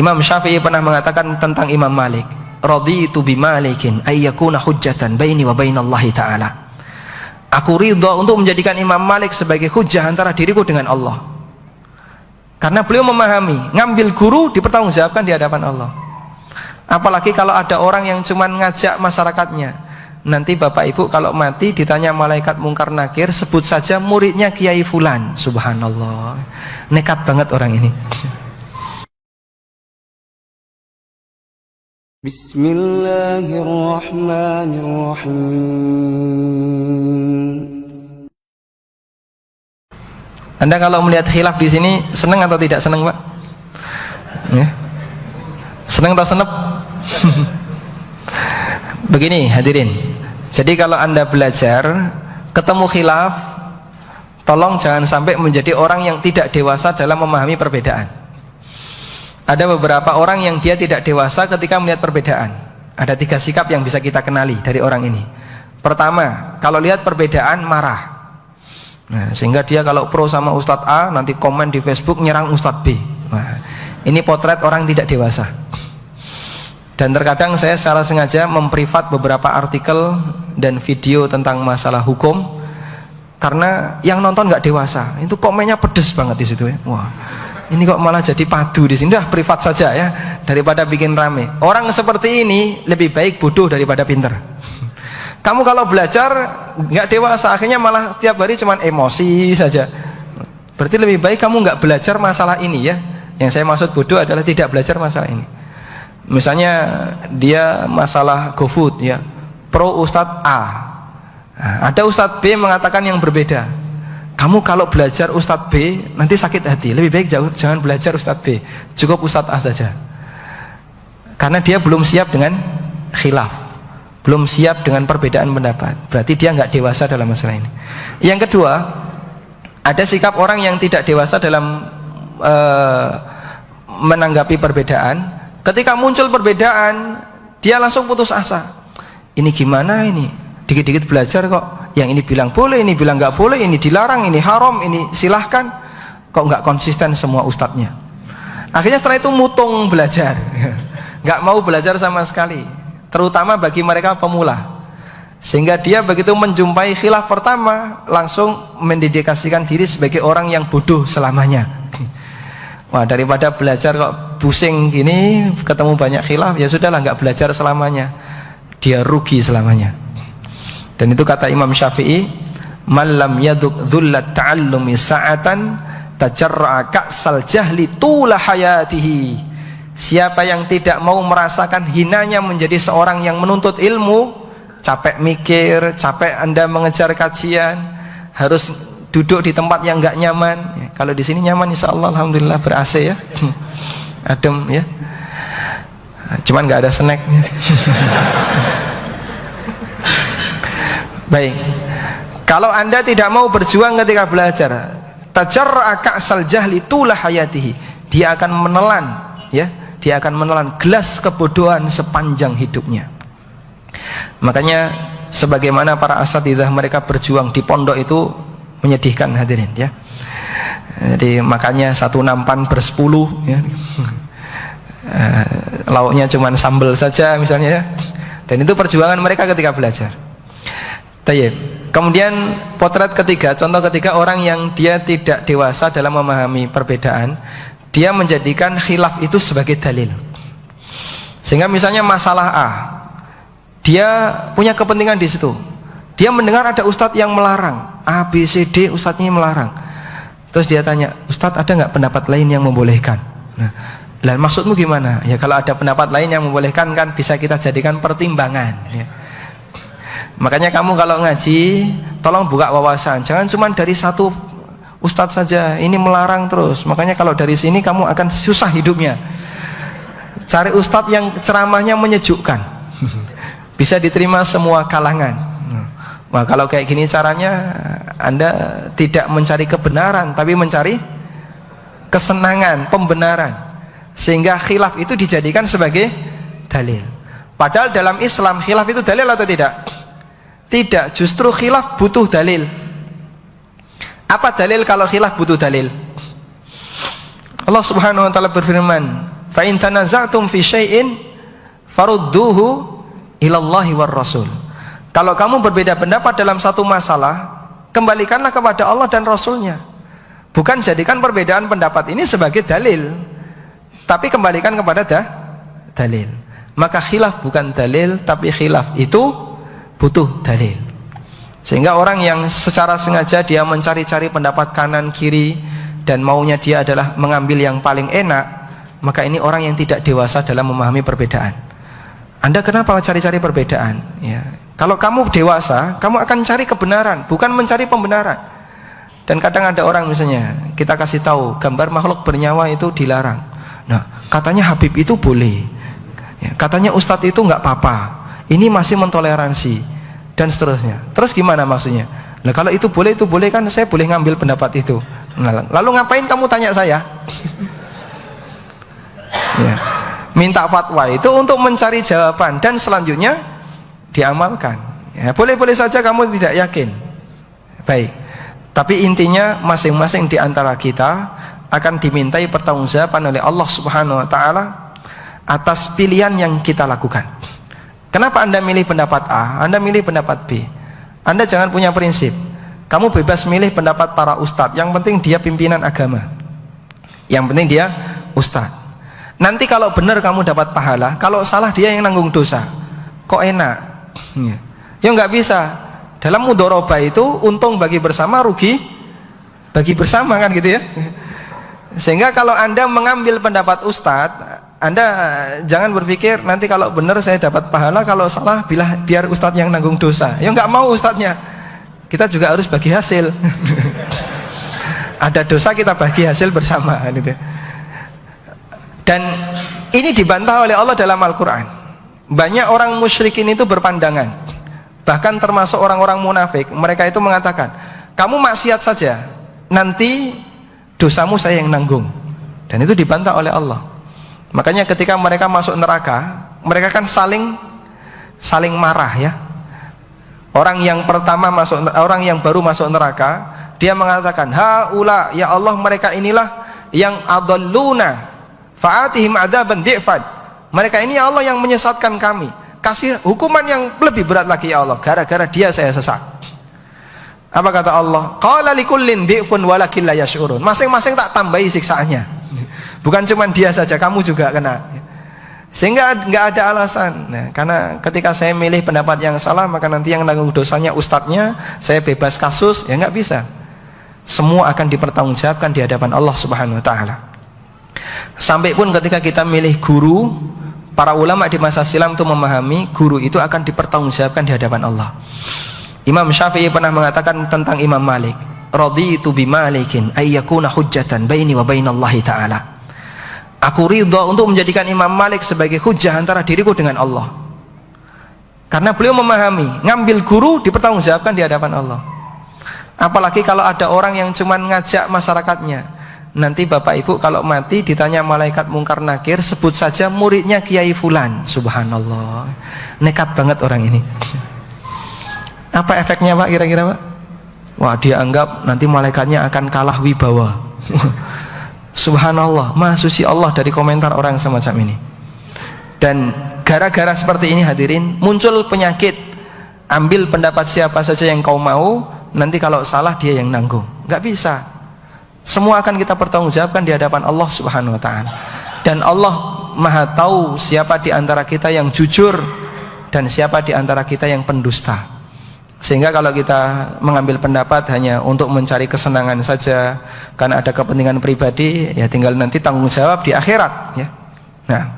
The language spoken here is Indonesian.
Imam Syafi'i pernah mengatakan tentang Imam Malik, raditu bi Malikin ayyakuna hujjatan baini wa bainallahi ta'ala. Aku ridha untuk menjadikan Imam Malik sebagai hujjah antara diriku dengan Allah. Karena beliau memahami, ngambil guru dipertanggungjawabkan di hadapan Allah. Apalagi kalau ada orang yang cuma ngajak masyarakatnya. Nanti Bapak Ibu kalau mati ditanya malaikat mungkar nakir, sebut saja muridnya Kiai Fulan. Subhanallah, nekat banget orang ini. Bismillahirrahmanirrahim. Anda kalau melihat khilaf di sini senang atau tidak senang, Pak? Ya. Senang atau senep? Begini hadirin, jadi kalau Anda belajar ketemu khilaf, tolong jangan sampai menjadi orang yang tidak dewasa dalam memahami perbedaan. Ada beberapa orang yang dia tidak dewasa ketika melihat perbedaan. Ada 3 sikap yang bisa kita kenali dari orang ini. Pertama, kalau lihat perbedaan marah. Nah, sehingga dia kalau pro sama Ustadz A nanti komen di Facebook nyerang Ustadz B. Nah, ini potret orang tidak dewasa. Dan terkadang saya secara sengaja memprivat beberapa artikel dan video tentang masalah hukum karena yang nonton nggak dewasa. Itu komennya pedes banget di situ ya. Wah, ini kok malah jadi padu di sini. Dah privat saja ya, daripada bikin rame. Orang seperti ini lebih baik bodoh daripada pinter. Kamu kalau belajar nggak dewasa, akhirnya malah tiap hari cuman emosi saja. Berarti lebih baik kamu nggak belajar masalah ini ya. Yang saya maksud bodoh adalah tidak belajar masalah ini. Misalnya dia masalah GoFood ya, pro Ustadz A. Nah, ada Ustadz B mengatakan yang berbeda. Kamu kalau belajar Ustadz B nanti sakit hati. Lebih baik jangan belajar Ustadz B, cukup Ustadz A saja. Karena dia belum siap dengan khilaf, belum siap dengan perbedaan pendapat. Berarti dia nggak dewasa dalam masalah ini. Yang kedua, ada sikap orang yang tidak dewasa dalam menanggapi perbedaan. Ketika muncul perbedaan, dia langsung putus asa. Ini gimana ini? Dikit-dikit belajar kok. Yang ini bilang boleh, ini bilang nggak boleh, ini dilarang, ini haram, ini silahkan. Kok nggak konsisten semua ustadznya? Akhirnya setelah itu mutung belajar, nggak mau belajar sama sekali. Terutama bagi mereka pemula, sehingga dia begitu menjumpai khilaf pertama langsung mendedikasikan diri sebagai orang yang bodoh selamanya. Wah, daripada belajar kok pusing gini ketemu banyak khilaf, ya sudahlah nggak belajar selamanya, dia rugi selamanya. Dan itu kata Imam Syafi'i, man lam yaduk dhullat ta'allumi sa'atan tajarra'a ka'sal jahli tula hayatihi. Siapa yang tidak mau merasakan hinanya menjadi seorang yang menuntut ilmu, capek mikir, capek Anda mengejar kajian, harus duduk di tempat yang nggak nyaman. Ya, kalau di sini nyaman, insya Allah, alhamdulillah ber AC ya, adem ya. Cuman nggak ada snack. Baik, kalau Anda tidak mau berjuang ketika belajar, tajarra'a ka'sal jahli tula hayatihi, dia akan menelan ya. Dia akan menelan gelas kebodohan sepanjang hidupnya. Makanya sebagaimana para asatidzah mereka berjuang di pondok itu menyedihkan hadirin ya. Jadi makanya satu nampan bersepuluh ya. Lauknya cuma sambal saja misalnya ya. Dan itu perjuangan mereka ketika belajar. Tayyib. Kemudian potret ketiga, contoh ketiga, orang yang dia tidak dewasa dalam memahami perbedaan. Dia menjadikan khilaf itu sebagai dalil. Sehingga misalnya masalah A, dia punya kepentingan di situ. Dia mendengar ada ustadz yang melarang A, B, C, D, ustadznya melarang. Terus dia tanya, Ustadz ada nggak pendapat lain yang membolehkan? Nah, lah maksudmu gimana? Ya kalau ada pendapat lain yang membolehkan kan bisa kita jadikan pertimbangan ya. Makanya kamu kalau ngaji tolong buka wawasan, jangan cuma dari satu ustadz saja, ini melarang terus. Makanya kalau dari sini kamu akan susah hidupnya. Cari ustadz yang ceramahnya menyejukkan, bisa diterima semua kalangan. Nah, kalau kayak gini caranya, Anda tidak mencari kebenaran, tapi mencari kesenangan, pembenaran. Sehingga khilaf itu dijadikan sebagai dalil. Padahal dalam Islam khilaf itu dalil atau tidak? Tidak, justru khilaf butuh dalil. Apa dalil kalau khilaf butuh dalil? Allah Subhanahu wa taala berfirman, fa in tanaza'tum fi syai'in farudduhu ilallahi war rasul. Kalau kamu berbeda pendapat dalam satu masalah, kembalikanlah kepada Allah dan Rasulnya. Bukan jadikan perbedaan pendapat ini sebagai dalil, tapi kembalikan kepada dalil. Maka khilaf bukan dalil, tapi khilaf itu butuh dalil. Sehingga orang yang secara sengaja dia mencari-cari pendapat kanan kiri dan maunya dia adalah mengambil yang paling enak, maka ini orang yang tidak dewasa dalam memahami perbedaan. Anda kenapa cari-cari perbedaan? Ya. Kalau kamu dewasa, kamu akan cari kebenaran, bukan mencari pembenaran. Dan kadang ada orang misalnya, kita kasih tahu gambar makhluk bernyawa itu dilarang. Nah, katanya Habib itu boleh, ya, katanya Ustadz itu nggak apa-apa, ini masih mentoleransi, dan seterusnya. Terus gimana maksudnya? Nah, kalau itu boleh kan saya boleh ngambil pendapat itu. Nah, lalu ngapain kamu tanya saya? Ya. Minta fatwa itu untuk mencari jawaban dan selanjutnya diamalkan. Ya, boleh-boleh saja kamu tidak yakin. Baik. Tapi intinya masing-masing di antara kita akan dimintai pertanggungjawaban oleh Allah Subhanahu wa taala atas pilihan yang kita lakukan. Kenapa Anda milih pendapat A, Anda milih pendapat B? Anda jangan punya prinsip. Kamu bebas milih pendapat para ustadz, yang penting dia pimpinan agama. Yang penting dia ustadz. Nanti kalau benar kamu dapat pahala, kalau salah dia yang nanggung dosa. Kok enak? Ya nggak bisa. Dalam mudharabah itu untung bagi bersama, rugi bagi bersama, kan gitu ya. Sehingga kalau Anda mengambil pendapat ustadz, Anda jangan berpikir nanti kalau benar saya dapat pahala, kalau salah biar ustadz yang nanggung dosa. Ya nggak mau ustadznya. Kita juga harus bagi hasil. Ada dosa kita bagi hasil bersama, gitu. Dan ini dibantah oleh Allah dalam Al-Quran. Banyak orang musyrikin itu berpandangan, bahkan termasuk orang-orang munafik, mereka itu mengatakan, kamu maksiat saja, nanti dosamu saya yang nanggung. Dan itu dibantah oleh Allah. Makanya ketika mereka masuk neraka, mereka kan saling marah, ya. Orang yang baru masuk neraka, dia mengatakan, haula, ya Allah, mereka inilah yang adalluna fa'atihim adzaban di'fan. Mereka ini ya Allah yang menyesatkan kami, kasih hukuman yang lebih berat lagi ya Allah, gara-gara dia saya sesat. Apa kata Allah? Qala likullin di'fun walakin la yash'urun. Masing-masing tak tambahi siksaannya. Bukan cuma dia saja, kamu juga kena. Sehingga nggak ada alasan. Nah, karena ketika saya milih pendapat yang salah, maka nanti yang nanggung dosanya ustadznya, saya bebas kasus, ya nggak bisa. Semua akan dipertanggungjawabkan di hadapan Allah Subhanahu wa taala. Sampai pun ketika kita milih guru, para ulama di masa silam itu memahami guru itu akan dipertanggungjawabkan di hadapan Allah. Imam Syafi'i pernah mengatakan tentang Imam Malik, raditu bi Malikin ayyakuna hujjatan baini wa bainallahi ta'ala. Aku ridha untuk menjadikan Imam Malik sebagai hujjah antara diriku dengan Allah. Karena beliau memahami, ngambil guru dipertanggungjawabkan di hadapan Allah. Apalagi kalau ada orang yang cuma ngajak masyarakatnya. Nanti Bapak Ibu kalau mati ditanya malaikat mungkar nakir, sebut saja muridnya Kiai Fulan. Subhanallah, nekat banget orang ini. Apa efeknya Pak kira-kira Pak? Wah, dia anggap nanti malaikatnya akan kalah wibawa. Subhanallah, maha suci Allah dari komentar orang semacam ini. Dan gara-gara seperti ini hadirin, muncul penyakit, ambil pendapat siapa saja yang kau mau, nanti kalau salah dia yang nanggung. Gak bisa. Semua akan kita pertanggungjawabkan di hadapan Allah Subhanahu wa taala. Dan Allah Maha tahu siapa di antara kita yang jujur dan siapa di antara kita yang pendusta. Sehingga kalau kita mengambil pendapat hanya untuk mencari kesenangan saja karena ada kepentingan pribadi, ya tinggal nanti tanggung jawab di akhirat, ya. Nah,